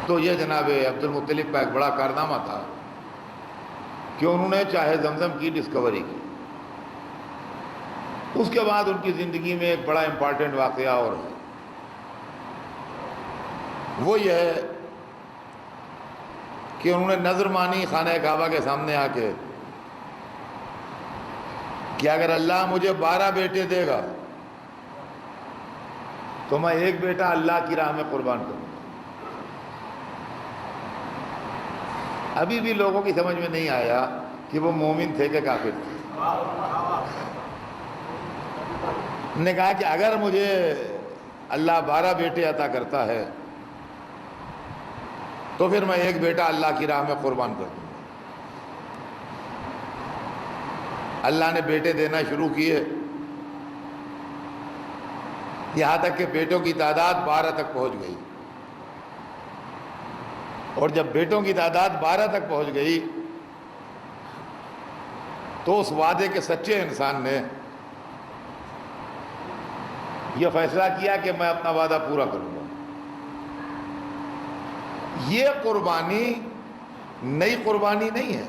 تو یہ جناب عبد المطلب کا ایک بڑا کارنامہ تھا کہ انہوں نے چاہے زمزم کی ڈسکوری کی۔ اس کے بعد ان کی زندگی میں ایک بڑا امپارٹنٹ واقعہ اور ہے، وہ یہ ہے کہ انہوں نے نظر مانی خانہ کعبہ کے سامنے آ کے کہ اگر اللہ مجھے 12 بیٹے دے گا تو میں ایک بیٹا اللہ کی راہ میں قربان کروں گا۔ ابھی بھی لوگوں کی سمجھ میں نہیں آیا کہ وہ مومن تھے کہ کافر تھے۔ نے کہا کہ اگر مجھے اللہ 12 بیٹے عطا کرتا ہے تو پھر میں ایک بیٹا اللہ کی راہ میں قربان کر دوں گا۔ اللہ نے بیٹے دینا شروع کیے، یہاں تک کہ بیٹوں کی تعداد 12 تک پہنچ گئی، اور جب بیٹوں کی تعداد 12 تک پہنچ گئی تو اس وعدے کے سچے انسان نے یہ فیصلہ کیا کہ میں اپنا وعدہ پورا کروں گا۔ یہ قربانی نئی قربانی نہیں ہے،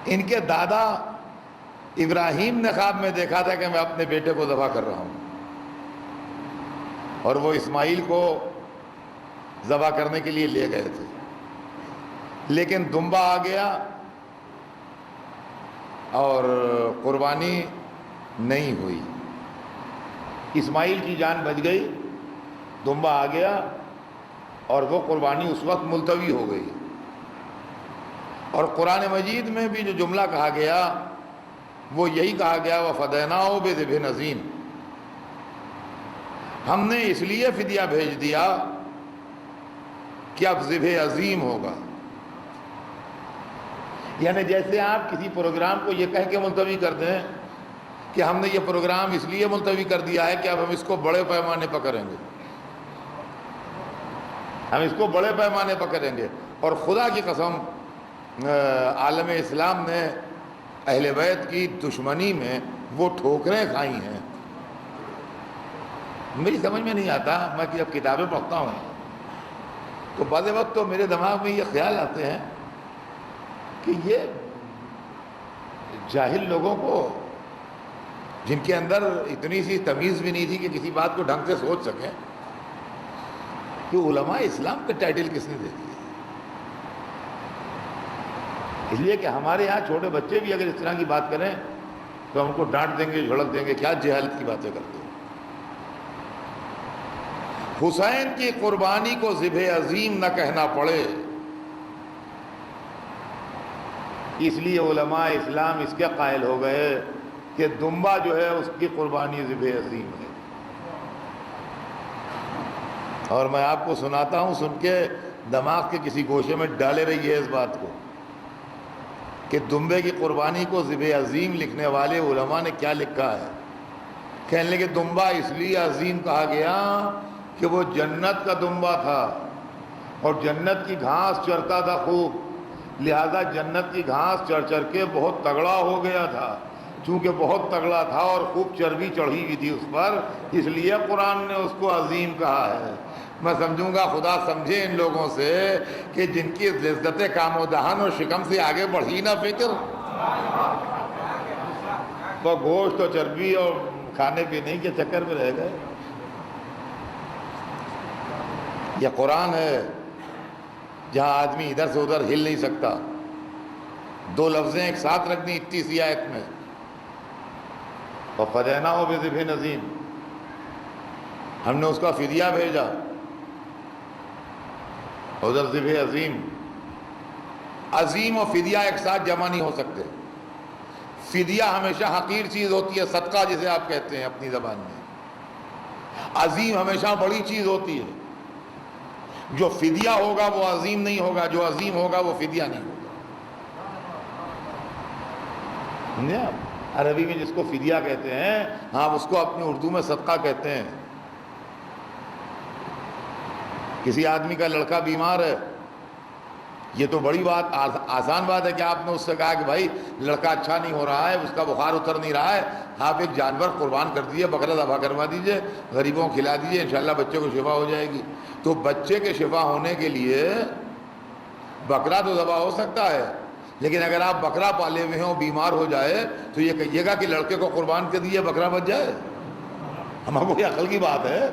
ان کے دادا ابراہیم نے خواب میں دیکھا تھا کہ میں اپنے بیٹے کو ذبح کر رہا ہوں، اور وہ اسماعیل کو ذبح کرنے کے لیے لے گئے تھے، لیکن دمبا آ گیا اور قربانی نہیں ہوئی۔ اسماعیل کی جان بچ گئی، دمبا آ گیا اور وہ قربانی اس وقت ملتوی ہو گئی۔ اور قرآن مجید میں بھی جو جملہ کہا گیا وہ یہی کہا گیا وَفَدَيْنَاهُ بِذِبْحٍ عَظِيمٍ، ہم نے اس لیے فدیہ بھیج دیا کہ اب ذبح عظیم ہوگا۔ یعنی جیسے آپ کسی پروگرام کو یہ کہہ کے ملتوی کر دیں کہ ہم نے یہ پروگرام اس لیے ملتوی کر دیا ہے کہ اب ہم اس کو بڑے پیمانے پر کریں گے، ہم اس کو بڑے پیمانے پر کریں گے۔ اور خدا کی قسم عالم اسلام نے اہل بیت کی دشمنی میں وہ ٹھوکریں کھائی ہیں۔ میری سمجھ میں نہیں آتا، میں جب کتابیں پڑھتا ہوں تو بعض وقت تو میرے دماغ میں یہ خیال آتے ہیں کہ یہ جاہل لوگوں کو، جن کے اندر اتنی سی تمیز بھی نہیں تھی کہ کسی بات کو ڈھنگ سے سوچ سکیں، کہ علماء اسلام کا ٹائٹل کس نے دے دیا۔ اس لیے کہ ہمارے یہاں چھوٹے بچے بھی اگر اس طرح کی بات کریں تو ہم کو ڈانٹ دیں گے، جھڑک دیں گے، کیا جہالت کی باتیں کرتے ہیں۔ حسین کی قربانی کو ذبح عظیم نہ کہنا پڑے، اس لیے علماء اسلام اس کے قائل ہو گئے کہ دمبا جو ہے اس کی قربانی ذبح عظیم ہے۔ اور میں آپ کو سناتا ہوں، سن کے دماغ کے کسی گوشے میں ڈالے رہیے اس بات کو کہ دمبے کی قربانی کو ذبح عظیم لکھنے والے علماء نے کیا لکھا ہے۔ کہنے لگے دمبا اس لیے عظیم کہا گیا کہ وہ جنت کا دمبا تھا اور جنت کی گھاس چرتا تھا خوب، لہذا جنت کی گھاس چر چر کے بہت تگڑا ہو گیا تھا۔ چونکہ بہت تگڑا تھا اور خوب چربی چڑھی ہوئی تھی اس پر، اس لیے قرآن نے اس کو عظیم کہا ہے۔ میں سمجھوں گا خدا سمجھے ان لوگوں سے کہ جن کی لذت کام و دہن اور شکم سے آگے بڑھی نہ فکر، تو گوشت اور چربی اور کھانے پینے کے چکر میں رہ گئے۔ یہ قرآن ہے جہاں آدمی ادھر سے ادھر ہل نہیں سکتا۔ دو لفظیں ایک ساتھ رکھ دیں اتنی سی آیت میں، وَفَدَيْنَاهُ بِذِبْحٍ عَظِيمٍ، ہم نے اس کا فدیہ بھیجا، ادھر ذبح عظیم۔ عظیم و فدیہ ایک ساتھ جمع نہیں ہو سکتے۔ فدیہ ہمیشہ حقیر چیز ہوتی ہے، صدقہ جسے آپ کہتے ہیں اپنی زبان میں۔ عظیم ہمیشہ بڑی چیز ہوتی ہے۔ جو فدیہ ہوگا وہ عظیم نہیں ہوگا، جو عظیم ہوگا وہ فدیہ نہیں ہوگا۔ سمجھے آپ؟ عربی میں جس کو فدیہ کہتے ہیں، ہاں اس کو اپنی اردو میں صدقہ کہتے ہیں۔ کسی آدمی کا لڑکا بیمار ہے یہ تو بڑی بات آسان بات ہے کہ آپ نے اس سے کہا کہ بھائی لڑکا اچھا نہیں ہو رہا ہے، اس کا بخار اتر نہیں رہا ہے، آپ ایک جانور قربان کر دیجیے، بکرا ذبح کروا دیجیے، غریبوں کو کھلا دیجیے، انشاءاللہ بچے کو شفا ہو جائے گی۔ تو بچے کے شفا ہونے کے لیے بکرا تو ذبح ہو سکتا ہے، لیکن اگر آپ بکرا پالے ہوئے ہوں بیمار ہو جائے تو یہ کہیے گا کہ لڑکے کو قربان کر دیے بکرا بچ جائے؟ ہمارا کوئی عقل کی بات ہے؟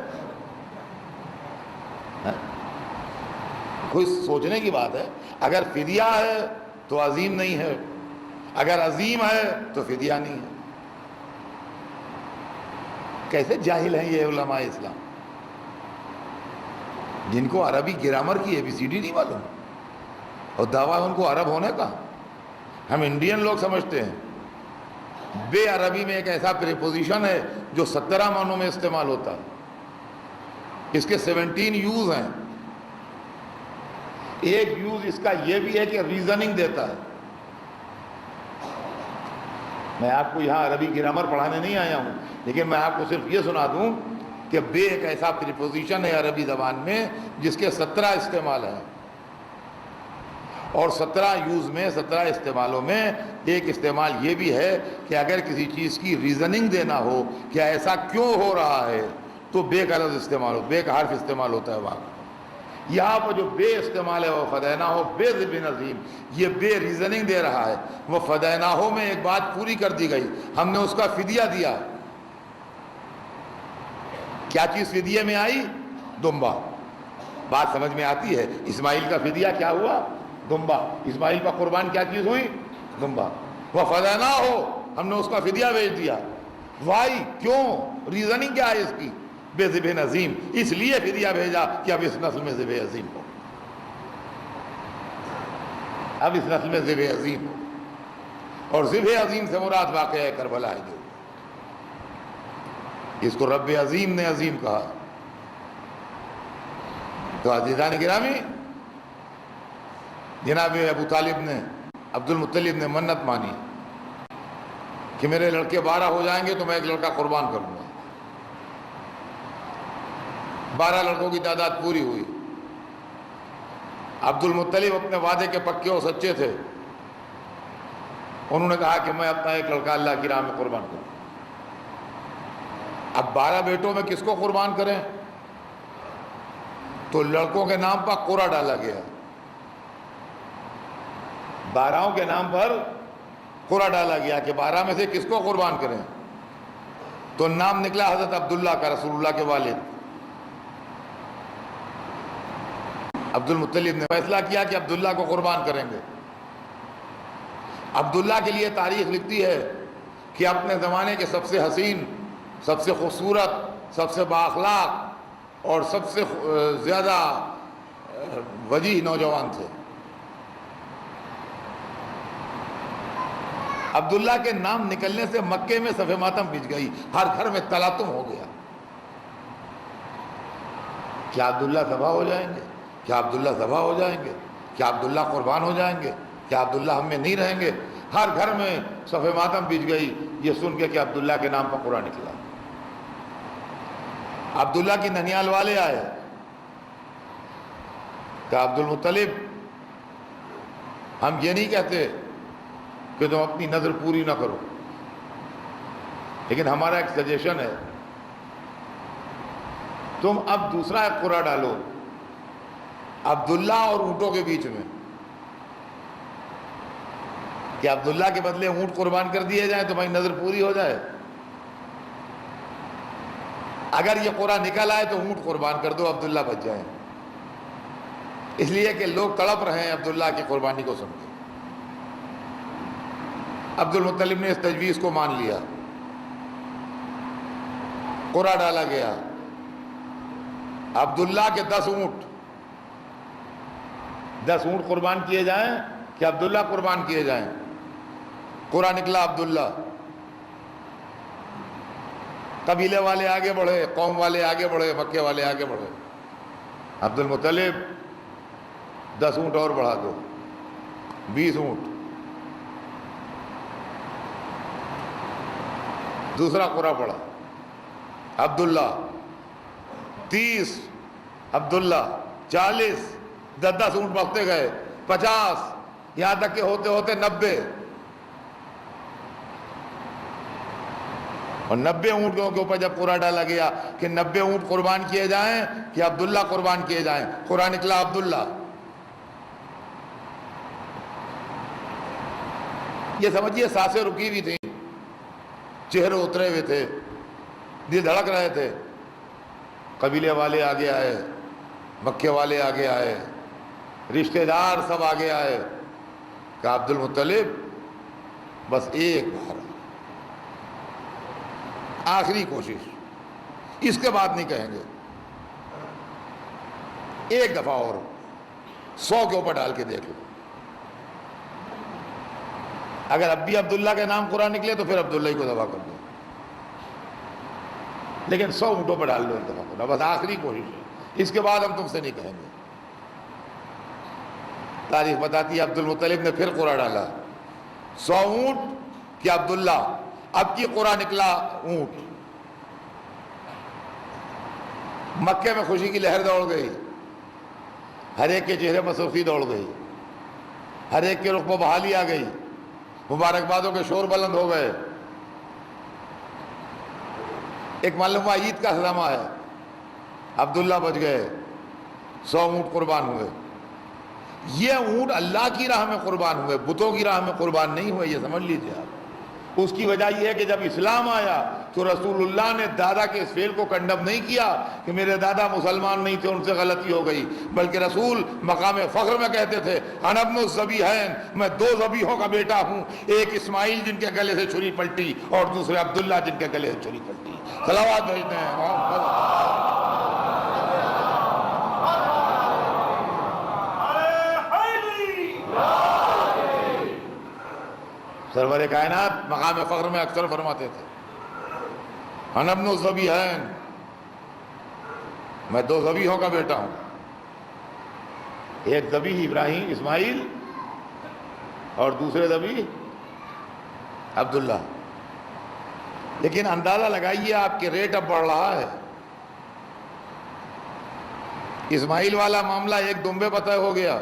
کوئی سوچنے کی بات ہے؟ اگر فدیہ ہے تو عظیم نہیں ہے، اگر عظیم ہے تو فدیہ نہیں ہے۔ کیسے جاہل ہیں یہ علماء اسلام جن کو عربی گرامر کی ABCD نہیں معلوم اور دعویٰ ان کو عرب ہونے کا۔ ہم انڈین لوگ سمجھتے ہیں بے عربی میں ایک ایسا پریپوزیشن ہے جو 17 معنوں میں استعمال ہوتا ہے، اس کے 17 یوز ہیں۔ ایک یوز اس کا یہ بھی ہے کہ ریزننگ دیتا ہے۔ میں آپ کو یہاں عربی گرامر پڑھانے نہیں آیا ہوں، لیکن میں آپ کو صرف یہ سنا دوں کہ بے ایک ایسا پریپوزیشن ہے عربی زبان میں جس کے 17 استعمال ہیں، اور 17 یوز میں 17 استعمالوں میں ایک استعمال یہ بھی ہے کہ اگر کسی چیز کی ریزننگ دینا ہو کہ ایسا کیوں ہو رہا ہے تو بے کا لفظ استعمال ہو، بے کا حرف استعمال ہوتا ہے وہاں۔ یہاں پر جو بے استعمال ہے وہ فدینا ہو بے ذبح عظیم، یہ بے ریزننگ دے رہا ہے۔ وہ فدینا ہو میں ایک بات پوری کر دی گئی، ہم نے اس کا فدیہ دیا۔ کیا چیز فدیے میں آئی؟ دمبا۔ بات سمجھ میں آتی ہے؟ اسماعیل کا فدیہ کیا ہوا؟ دمبا۔ اسماعیل کا قربان کیا چیز ہوئی؟ دمبا۔ وہ فدینا ہو، ہم نے اس کا فدیہ بھیج دیا۔ وائی؟ کیوں؟ ریزننگ کیا ہے اس کی؟ بے ذبح عظیم، اس لیے فدیہ بھیجا کہ اب اس نسل میں ذبح عظیم ہو، اب اس نسل میں ذبح عظیم ہو۔ اور ذبح عظیم سے مراد واقعہ ہے کربلا ہے، جو اس کو رب عظیم نے عظیم کہا۔ تو عزیزان گرامی، جناب ابو طالب نے، عبد المطلب نے منت مانی کہ میرے لڑکے 12 ہو جائیں گے تو میں ایک لڑکا قربان کروں گا۔ 12 لڑکوں کی تعداد پوری ہوئی۔ عبد المطلب اپنے وعدے کے پکے اور سچے تھے، انہوں نے کہا کہ میں اپنا ایک لڑکا اللہ کی راہ میں قربان کروں۔ اب 12 بیٹوں میں کس کو قربان کریں؟ تو لڑکوں کے نام پر قرعہ ڈالا گیا، 12 کے نام پر قرعہ ڈالا گیا کہ 12 میں سے کس کو قربان کریں۔ تو نام نکلا حضرت عبداللہ کا، رسول اللہ کے والد۔ عبد المطلب نے فیصلہ کیا کہ عبداللہ کو قربان کریں گے۔ عبداللہ کے لیے تاریخ لکھتی ہے کہ اپنے زمانے کے سب سے حسین، سب سے خوبصورت، سب سے بااخلاق اور سب سے زیادہ وجیح نوجوان تھے۔ عبداللہ کے نام نکلنے سے مکے میں صف ماتم بچ گئی، ہر گھر میں تلاطم ہو گیا۔ کیا عبداللہ ذبح ہو جائیں گے؟ کیا عبداللہ ذبح ہو جائیں گے؟ کیا عبداللہ قربان ہو جائیں گے؟ کیا عبداللہ ہم میں نہیں رہیں گے؟ ہر گھر میں صف ماتم بچ گئی یہ سن کے کہ عبداللہ کے نام پر قرآن نکلا۔ عبداللہ کی ننیال والے آئے، کہا عبد المطلب ہم یہ نہیں کہتے کہ تم اپنی نظر پوری نہ کرو، لیکن ہمارا ایک سجیشن ہے، تم اب دوسرا ایک قرعہ ڈالو عبداللہ اور اونٹوں کے بیچ میں، کہ عبداللہ کے بدلے اونٹ قربان کر دیے جائیں تو تمہاری نظر پوری ہو جائے۔ اگر یہ قرعہ نکل آئے تو اونٹ قربان کر دو، عبداللہ بچ جائیں، اس لیے کہ لوگ تڑپ رہے ہیں عبداللہ کی قربانی کو سن کے۔ عبد المطلب نے اس تجویز کو مان لیا، قرعہ ڈالا گیا، عبداللہ کے 10 اونٹ قربان کیے جائیں کہ عبداللہ قربان کیے جائیں۔ قرعہ نکلا عبداللہ۔ قبیلے والے آگے بڑھے، قوم والے آگے بڑھے، مکے والے آگے بڑھے۔ عبد المطلب 10 اونٹ اور بڑھا دو، 20 اونٹ۔ دوسرا قرعہ پڑا، عبداللہ 30، عبداللہ 40، 10 اونٹ بڑھتے گئے۔ 50, یہاں تک کہ ہوتے ہوتے 90، اور 90 اونٹوں کے اوپر جب قرعہ ڈالا گیا کہ 90 اونٹ قربان کیے جائیں کہ عبداللہ قربان کیے جائیں، قرعہ نکلا عبداللہ۔ یہ سمجھیے سانسیں رکی ہوئی تھیں، چہرے اترے ہوئے تھے، دل دھڑک رہے تھے۔ قبیلے والے آگے آئے، مکے والے آگے آئے، رشتہ دار سب آگے آئے، کہ عبد المطلب بس ایک بار آخری کوشش، اس کے بعد نہیں کہیں گے، ایک دفعہ اور 100 کے اوپر ڈال کے دیکھ لو، اگر اب بھی عبداللہ کے نام قرآن نکلے تو پھر عبداللہ ہی کو ذبح کر دو، لیکن 100 اونٹوں پر ڈال لو ایک دفعہ، بس آخری کوشش ہے، اس کے بعد ہم تم سے نہیں کہیں گے۔ تاریخ بتاتی ہے عبد المطلب نے پھر قرعہ ڈالا، 100 اونٹ کہ عبداللہ، اب کی قرعہ نکلا اونٹ۔ مکے میں خوشی کی لہر دوڑ گئی، ہر ایک کے چہرے پر سرخی دوڑ گئی، ہر ایک کے رخ پر بحالی آ گئی، مبارکبادوں کے شور بلند ہو گئے۔ ایک معلوم ہوا عید کا صدمہ ہے، عبداللہ بچ گئے، 100 اونٹ قربان ہوئے۔ یہ اونٹ اللہ کی راہ میں قربان ہوئے، بتوں کی راہ میں قربان نہیں ہوئے، یہ سمجھ لیجیے آپ۔ اس کی وجہ یہ ہے کہ جب اسلام آیا تو رسول اللہ نے دادا کے اس فعل کو کنڈم نہیں کیا کہ میرے دادا مسلمان نہیں تھے ان سے غلطی ہو گئی، بلکہ رسول مقام فخر میں کہتے تھے انا ابن الذبیحین، میں 2 ذبیحوں کا بیٹا ہوں، ایک اسماعیل جن کے گلے سے چھری پلٹی اور دوسرے عبداللہ جن کے گلے سے چھری پلٹی۔ صلوات بھیجتے ہیں۔ سرور کائنات مقام فخر میں اکثر فرماتے تھے انا ابن الذبیحین، میں 2 ذبیحوں کا بیٹا ہوں، ایک ذبیح ابراہیم اسماعیل اور دوسرے ذبیح عبداللہ۔ لیکن اندازہ لگائیے آپ کے ریٹ اب بڑھ رہا ہے۔ اسماعیل والا معاملہ 1 دمبے پر طے ہو گیا،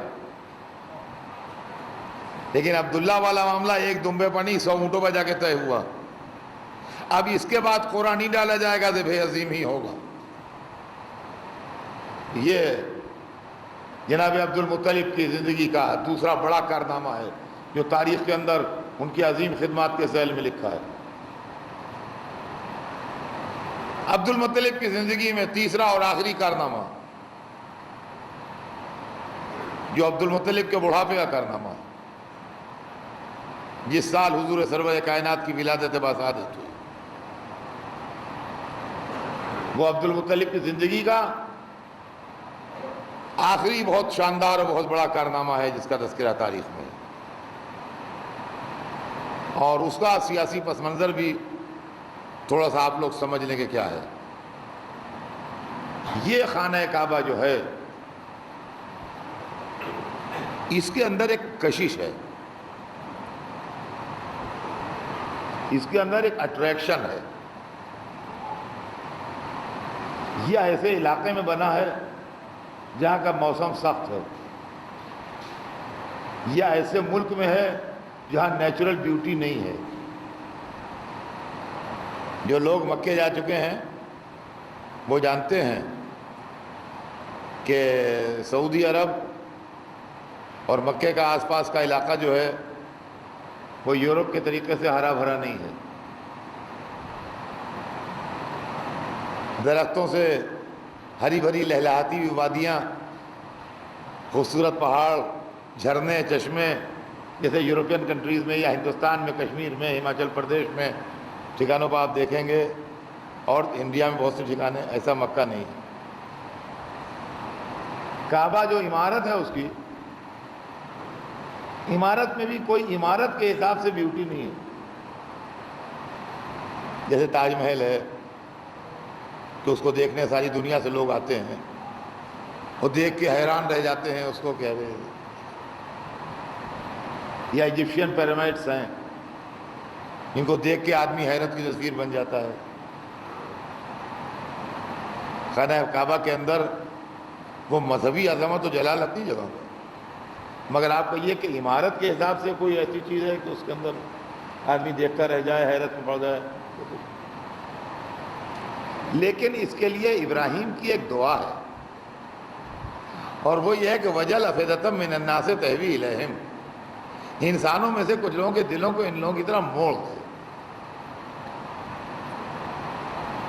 لیکن عبداللہ والا معاملہ 1 دمبے پر نہیں 100 اونٹوں پر جا کے طے ہوا۔ اب اس کے بعد قرعہ نہیں ڈالا جائے گا، ذبح عظیم ہی ہوگا۔ یہ جناب عبد المطلب کی زندگی کا دوسرا بڑا کارنامہ ہے جو تاریخ کے اندر ان کی عظیم خدمات کے ذیل میں لکھا ہے۔ عبد المطلب کی زندگی میں تیسرا اور آخری کارنامہ جو عبد المطلب کے بڑھاپے کا کارنامہ ہے، جس سال حضور سرور کائنات کی ولادت باسعادت ہوئی، وہ عبد المطلب کی زندگی کا آخری بہت شاندار اور بہت بڑا کارنامہ ہے جس کا تذکرہ تاریخ میں ہے، اور اس کا سیاسی پس منظر بھی تھوڑا سا آپ لوگ سمجھ لیں کہ کیا ہے۔ یہ خانہ کعبہ جو ہے اس کے اندر ایک کشش ہے، اس کے اندر ایک اٹریکشن ہے۔ یہ ایسے علاقے میں بنا ہے جہاں کا موسم سخت ہے، یا ایسے ملک میں ہے جہاں نیچرل بیوٹی نہیں ہے۔ جو لوگ مکے جا چکے ہیں وہ جانتے ہیں کہ سعودی عرب اور مکے کا آس پاس کا علاقہ جو ہے وہ یورپ کے طریقے سے ہرا بھرا نہیں ہے۔ درختوں سے ہری بھری لہلہاتی ہوئی وادیاں، خوبصورت پہاڑ، جھرنے، چشمے، جیسے یورپین کنٹریز میں یا ہندوستان میں کشمیر میں ہماچل پردیش میں ٹھکانوں پر آپ دیکھیں گے، اور انڈیا میں بہت سے ٹھکانے، ایسا مکہ نہیں ہے۔ کعبہ جو عمارت ہے اس کی عمارت میں بھی کوئی عمارت کے حساب سے بیوٹی نہیں ہے۔ جیسے تاج محل ہے کہ اس کو دیکھنے ساری دنیا سے لوگ آتے ہیں، وہ دیکھ کے حیران رہ جاتے ہیں اس کو کہہ رہے ہیں، یا ایجپشین پیرامڈس ہیں جن کو دیکھ کے آدمی حیرت کی تصویر بن جاتا ہے۔ خانہ کعبہ کے اندر وہ مذہبی عظمت و جلال اپنی جگہ ہے، مگر آپ کہیے کہ عمارت کے حساب سے کوئی ایسی چیز ہے کہ اس کے اندر آدمی دیکھ کر رہ جائے، حیرت میں پڑ جائے؟ لیکن اس کے لیے ابراہیم کی ایک دعا ہے، اور وہ یہ ہے کہ وجل افئدۃ من الناس تہوی الیہم، انسانوں میں سے کچھ لوگوں کے دلوں کو ان لوگوں کی طرح موڑ دے۔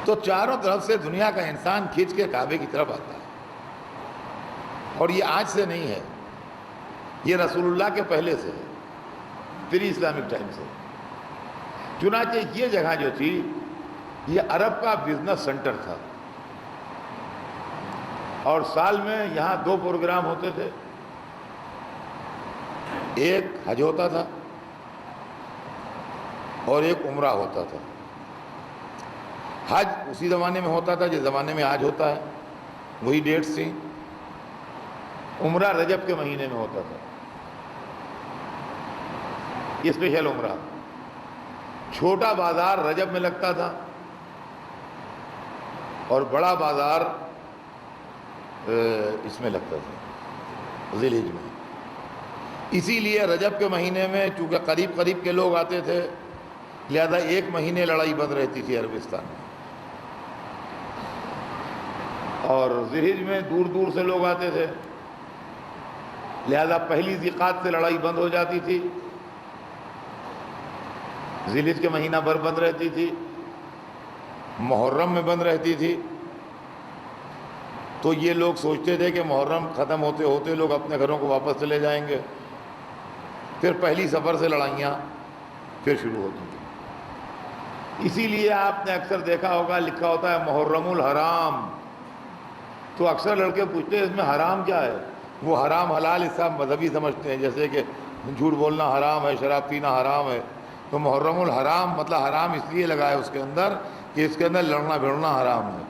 تو چاروں طرف سے دنیا کا انسان کھینچ کے کعبے کی طرف آتا ہے، اور یہ آج سے نہیں ہے، یہ رسول اللہ کے پہلے سے ہے، پری اسلامک ٹائم سے۔ چنانچہ یہ جگہ جو تھی یہ عرب کا بزنس سینٹر تھا، اور سال میں یہاں 2 پروگرام ہوتے تھے، ایک حج ہوتا تھا اور ایک عمرہ ہوتا تھا۔ حج اسی زمانے میں ہوتا تھا جس زمانے میں آج ہوتا ہے، وہی ڈیٹس تھیں۔ عمرہ رجب کے مہینے میں ہوتا تھا، یہ اسپیشل عمرہ۔ چھوٹا بازار رجب میں لگتا تھا اور بڑا بازار اس میں لگتا تھا، ذی الحجہ میں۔ اسی لیے رجب کے مہینے میں چونکہ قریب قریب کے لوگ آتے تھے، لہذا 1 مہینے لڑائی بند رہتی تھی عربستان میں، اور ذی الحجہ میں دور دور سے لوگ آتے تھے، لہذا پہلی ذی القعدہ سے لڑائی بند ہو جاتی تھی، ذی الحجہ کے مہینہ بھر بند رہتی تھی، محرم میں بند رہتی تھی۔ تو یہ لوگ سوچتے تھے کہ محرم ختم ہوتے ہوتے لوگ اپنے گھروں کو واپس چلے جائیں گے، پھر پہلی سفر سے لڑائیاں پھر شروع ہوتی تھیں۔ اسی لیے آپ نے اکثر دیکھا ہوگا لکھا ہوتا ہے محرم الحرام، تو اکثر لڑکے پوچھتے ہیں اس میں حرام کیا ہے؟ وہ حرام حلال اس کا مذہبی سمجھتے ہیں، جیسے کہ جھوٹ بولنا حرام ہے، شراب پینا حرام ہے۔ تو محرم الحرام مطلب حرام اس لیے لگا ہے اس کے اندر کہ اس کے اندر لڑنا بھیڑنا حرام ہے۔